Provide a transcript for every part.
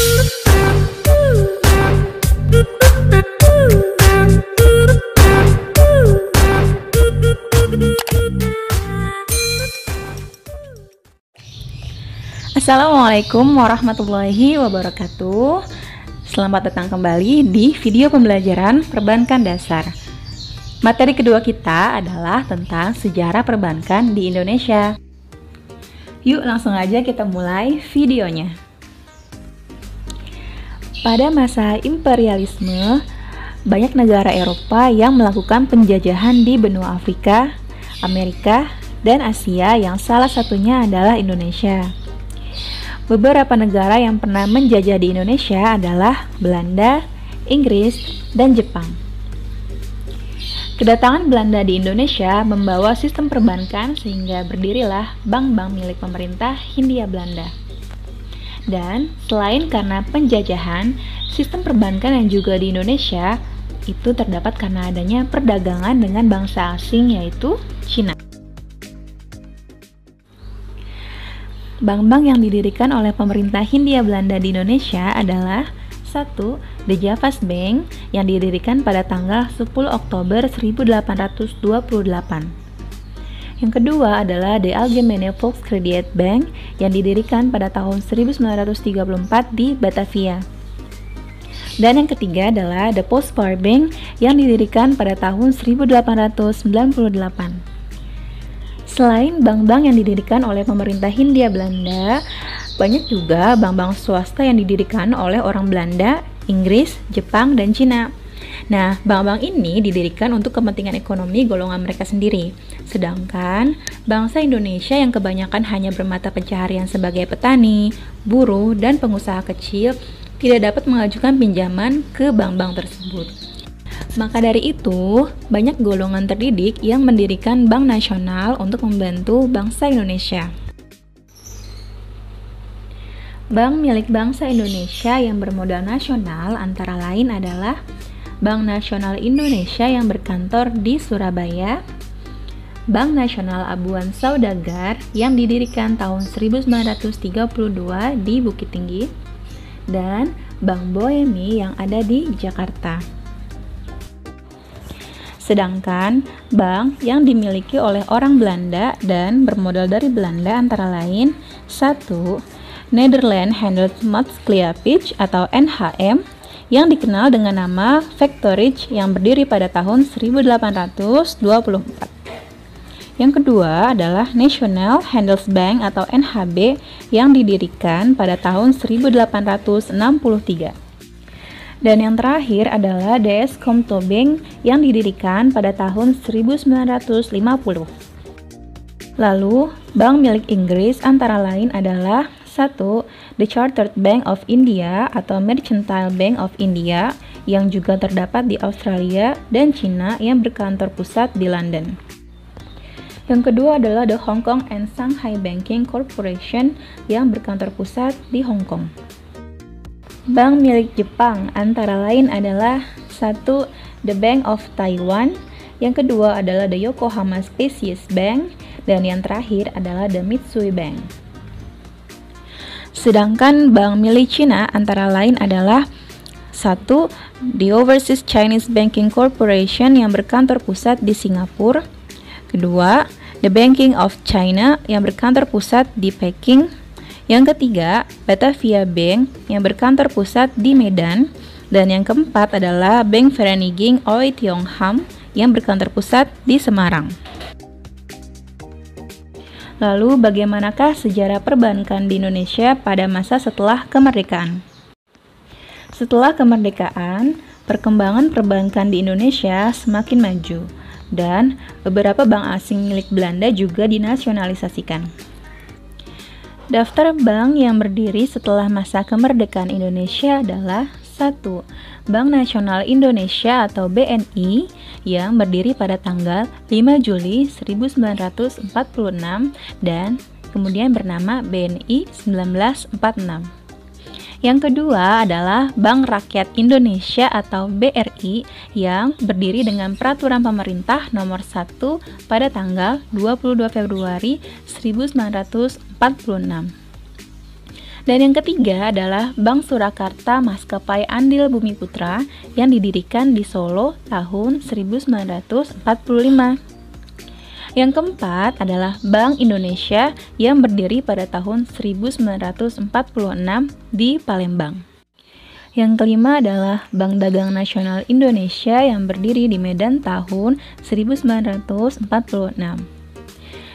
Assalamualaikum warahmatullahi wabarakatuh. Selamat datang kembali di video pembelajaran perbankan dasar. Materi kedua kita adalah tentang sejarah perbankan di Indonesia. Yuk langsung aja kita mulai videonya. Pada masa imperialisme, banyak negara Eropa yang melakukan penjajahan di benua Afrika, Amerika, dan Asia yang salah satunya adalah Indonesia. Beberapa negara yang pernah menjajah di Indonesia adalah Belanda, Inggris, dan Jepang. Kedatangan Belanda di Indonesia membawa sistem perbankan sehingga berdirilah bank-bank milik pemerintah Hindia Belanda. Dan selain karena penjajahan, sistem perbankan yang juga di Indonesia itu terdapat karena adanya perdagangan dengan bangsa asing yaitu Cina. Bank-bank yang didirikan oleh pemerintah Hindia Belanda di Indonesia adalah 1. The Javas Bank yang didirikan pada tanggal 10 Oktober 1828. Yang kedua adalah The Algemene Volkskrediet Bank yang didirikan pada tahun 1934 di Batavia. Dan yang ketiga adalah The Postpac Bank yang didirikan pada tahun 1898. Selain bank-bank yang didirikan oleh pemerintah Hindia Belanda, banyak juga bank-bank swasta yang didirikan oleh orang Belanda, Inggris, Jepang, dan Cina. Nah, bank-bank ini didirikan untuk kepentingan ekonomi golongan mereka sendiri. Sedangkan bangsa Indonesia yang kebanyakan hanya bermata pencaharian sebagai petani, buruh, dan pengusaha kecil tidak dapat mengajukan pinjaman ke bank-bank tersebut. Maka dari itu, banyak golongan terdidik yang mendirikan bank nasional untuk membantu bangsa Indonesia. Bank milik bangsa Indonesia yang bermodal nasional antara lain adalah Bank Nasional Indonesia yang berkantor di Surabaya, Bank Nasional Abuan Saudagar yang didirikan tahun 1932 di Bukit Tinggi, dan Bank Boemi yang ada di Jakarta. Sedangkan bank yang dimiliki oleh orang Belanda dan bermodal dari Belanda antara lain 1. Nederland Handelsmaatschappiij atau NHM yang dikenal dengan nama Factorage yang berdiri pada tahun 1824. Yang kedua adalah National Handelsbank atau NHB yang didirikan pada tahun 1863. Dan yang terakhir adalah DS Comto Bank yang didirikan pada tahun 1950. Lalu, bank milik Inggris antara lain adalah 1. The Chartered Bank of India atau Mercantile Bank of India yang juga terdapat di Australia dan Cina yang berkantor pusat di London. Yang kedua adalah The Hong Kong and Shanghai Banking Corporation yang berkantor pusat di Hong Kong. Bank milik Jepang antara lain adalah 1. The Bank of Taiwan, yang kedua adalah The Yokohama Species Bank, dan yang terakhir adalah The Mitsui Bank. Sedangkan bank milik Cina antara lain adalah 1. The Overseas Chinese Banking Corporation yang berkantor pusat di Singapura, kedua The Banking of China yang berkantor pusat di Peking, yang ketiga, Batavia Bank yang berkantor pusat di Medan, dan yang keempat adalah Bank Vereniging Ooi Tiong Ham yang berkantor pusat di Semarang. Lalu, bagaimanakah sejarah perbankan di Indonesia pada masa setelah kemerdekaan? Setelah kemerdekaan, perkembangan perbankan di Indonesia semakin maju, dan beberapa bank asing milik Belanda juga dinasionalisasikan. Daftar bank yang berdiri setelah masa kemerdekaan Indonesia adalah 1. Bank Nasional Indonesia atau BNI yang berdiri pada tanggal 5 Juli 1946 dan kemudian bernama BNI 1946. Yang kedua adalah Bank Rakyat Indonesia atau BRI yang berdiri dengan peraturan pemerintah nomor 1 pada tanggal 22 Februari 1946. Dan yang ketiga adalah Bank Surakarta Maskapai Andil Bumi Putra yang didirikan di Solo tahun 1945. Yang keempat adalah Bank Indonesia yang berdiri pada tahun 1946 di Palembang. Yang kelima adalah Bank Dagang Nasional Indonesia yang berdiri di Medan tahun 1946.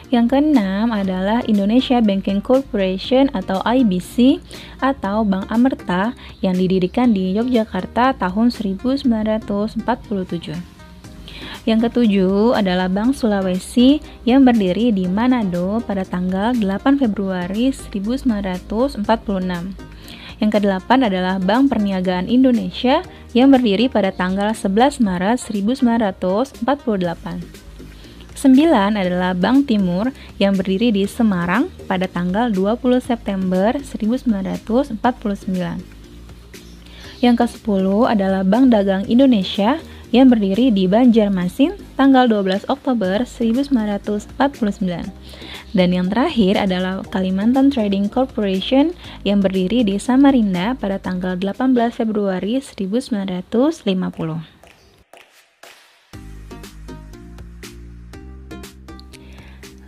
Yang keenam adalah Indonesia Banking Corporation atau IBC atau Bank Amerta yang didirikan di Yogyakarta tahun 1947. Yang ketujuh adalah Bank Sulawesi yang berdiri di Manado pada tanggal 8 Februari 1946. Yang kedelapan adalah Bank Perniagaan Indonesia yang berdiri pada tanggal 11 Maret 1948. 9 adalah Bank Timur yang berdiri di Semarang pada tanggal 20 September 1949. Yang ke-10 adalah Bank Dagang Indonesia yang berdiri di Banjarmasin tanggal 12 Oktober 1949. Dan yang terakhir adalah Kalimantan Trading Corporation yang berdiri di Samarinda pada tanggal 18 Februari 1950.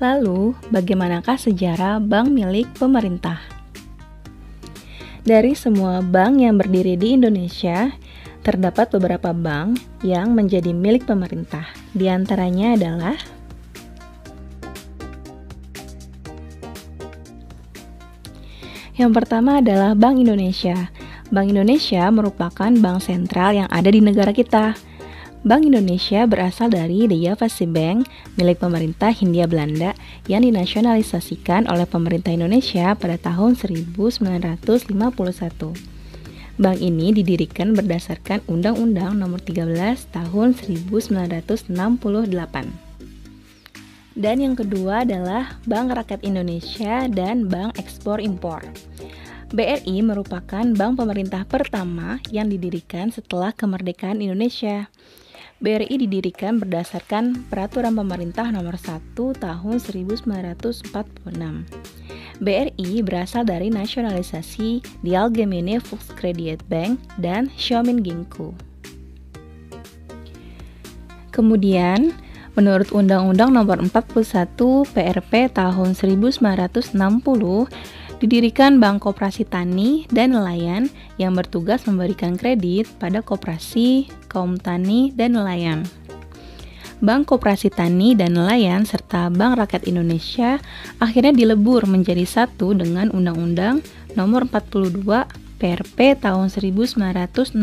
Lalu, bagaimanakah sejarah bank milik pemerintah? Dari semua bank yang berdiri di Indonesia, terdapat beberapa bank yang menjadi milik pemerintah. Di antaranya adalah yang pertama adalah Bank Indonesia. Bank Indonesia merupakan bank sentral yang ada di negara kita. Bank Indonesia berasal dari The Javasche Bank milik pemerintah Hindia Belanda yang dinasionalisasikan oleh pemerintah Indonesia pada tahun 1951. Bank ini didirikan berdasarkan Undang-Undang Nomor 13 Tahun 1968. Dan yang kedua adalah Bank Rakyat Indonesia dan Bank Ekspor Impor. BRI merupakan bank pemerintah pertama yang didirikan setelah kemerdekaan Indonesia. BRI didirikan berdasarkan Peraturan Pemerintah Nomor 1 Tahun 1946. BRI berasal dari nasionalisasi di Allgemeine Volkskredietbank dan Xiaominginko. Kemudian, menurut Undang-Undang Nomor 41 PRP Tahun 1960, didirikan Bank Koperasi Tani dan Nelayan yang bertugas memberikan kredit pada koperasi, kaum tani, dan nelayan. Bank Koperasi Tani dan Nelayan serta Bank Rakyat Indonesia akhirnya dilebur menjadi satu dengan Undang-Undang Nomor 42 PRP Tahun 1960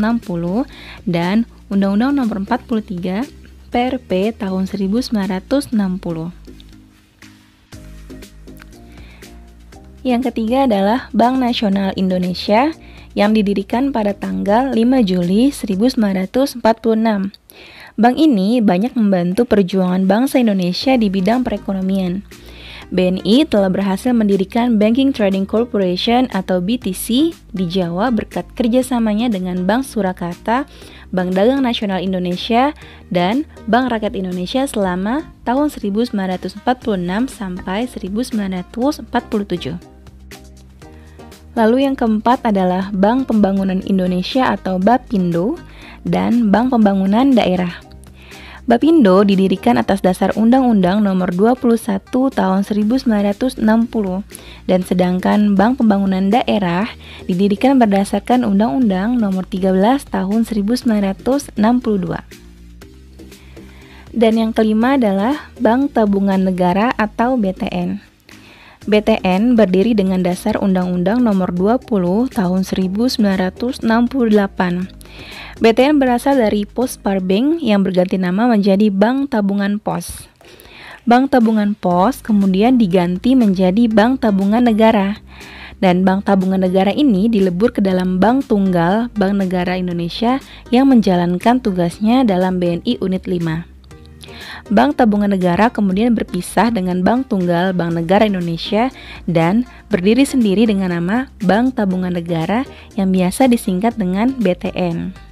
dan Undang-Undang Nomor 43 PRP Tahun 1960. Yang ketiga adalah Bank Nasional Indonesia yang didirikan pada tanggal 5 Juli 1946. Bank ini banyak membantu perjuangan bangsa Indonesia di bidang perekonomian. BNI telah berhasil mendirikan Banking Trading Corporation atau BTC di Jawa berkat kerjasamanya dengan Bank Surakarta, Bank Dagang Nasional Indonesia, dan Bank Rakyat Indonesia selama tahun 1946 sampai 1947. Lalu yang keempat adalah Bank Pembangunan Indonesia atau BAPINDO dan Bank Pembangunan Daerah. BAPINDO didirikan atas dasar Undang-Undang Nomor 21 Tahun 1960 dan sedangkan Bank Pembangunan Daerah didirikan berdasarkan Undang-Undang Nomor 13 Tahun 1962. Dan yang kelima adalah Bank Tabungan Negara atau BTN. BTN berdiri dengan dasar Undang-Undang Nomor 20 Tahun 1968. BTN berasal dari Postparbank yang berganti nama menjadi Bank Tabungan Pos. Bank Tabungan Pos kemudian diganti menjadi Bank Tabungan Negara. Dan Bank Tabungan Negara ini dilebur ke dalam Bank Tunggal Bank Negara Indonesia yang menjalankan tugasnya dalam BNI Unit 5. Bank Tabungan Negara kemudian berpisah dengan Bank Tunggal Bank Negara Indonesia dan berdiri sendiri dengan nama Bank Tabungan Negara yang biasa disingkat dengan BTN.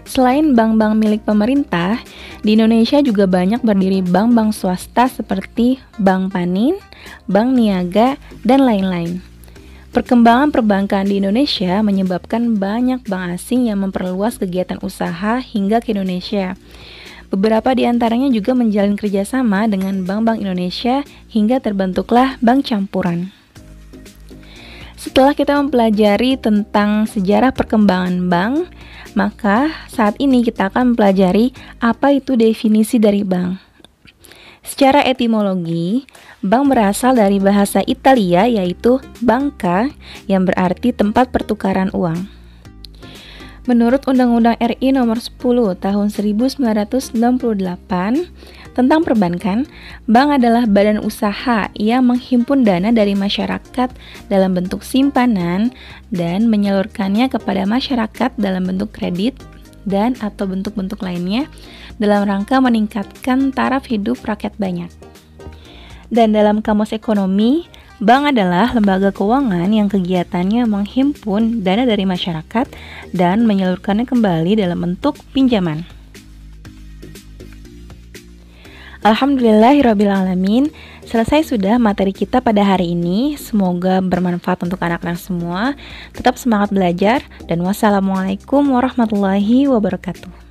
Selain bank-bank milik pemerintah, di Indonesia juga banyak berdiri bank-bank swasta seperti Bank Panin, Bank Niaga, dan lain-lain. Perkembangan perbankan di Indonesia menyebabkan banyak bank asing yang memperluas kegiatan usaha hingga ke Indonesia. Beberapa di antaranya juga menjalin kerjasama dengan bank-bank Indonesia hingga terbentuklah bank campuran. Setelah kita mempelajari tentang sejarah perkembangan bank, maka saat ini kita akan mempelajari apa itu definisi dari bank. Secara etimologi, bank berasal dari bahasa Italia yaitu banca yang berarti tempat pertukaran uang. Menurut Undang-Undang RI Nomor 10 Tahun 1998 tentang perbankan, bank adalah badan usaha yang menghimpun dana dari masyarakat dalam bentuk simpanan dan menyalurkannya kepada masyarakat dalam bentuk kredit dan atau bentuk-bentuk lainnya dalam rangka meningkatkan taraf hidup rakyat banyak. Dan dalam kamus ekonomi, bank adalah lembaga keuangan yang kegiatannya menghimpun dana dari masyarakat dan menyalurkannya kembali dalam bentuk pinjaman. Alhamdulillahirrabbilalamin, selesai sudah materi kita pada hari ini. Semoga bermanfaat untuk anak-anak semua. Tetap semangat belajar dan wassalamualaikum warahmatullahi wabarakatuh.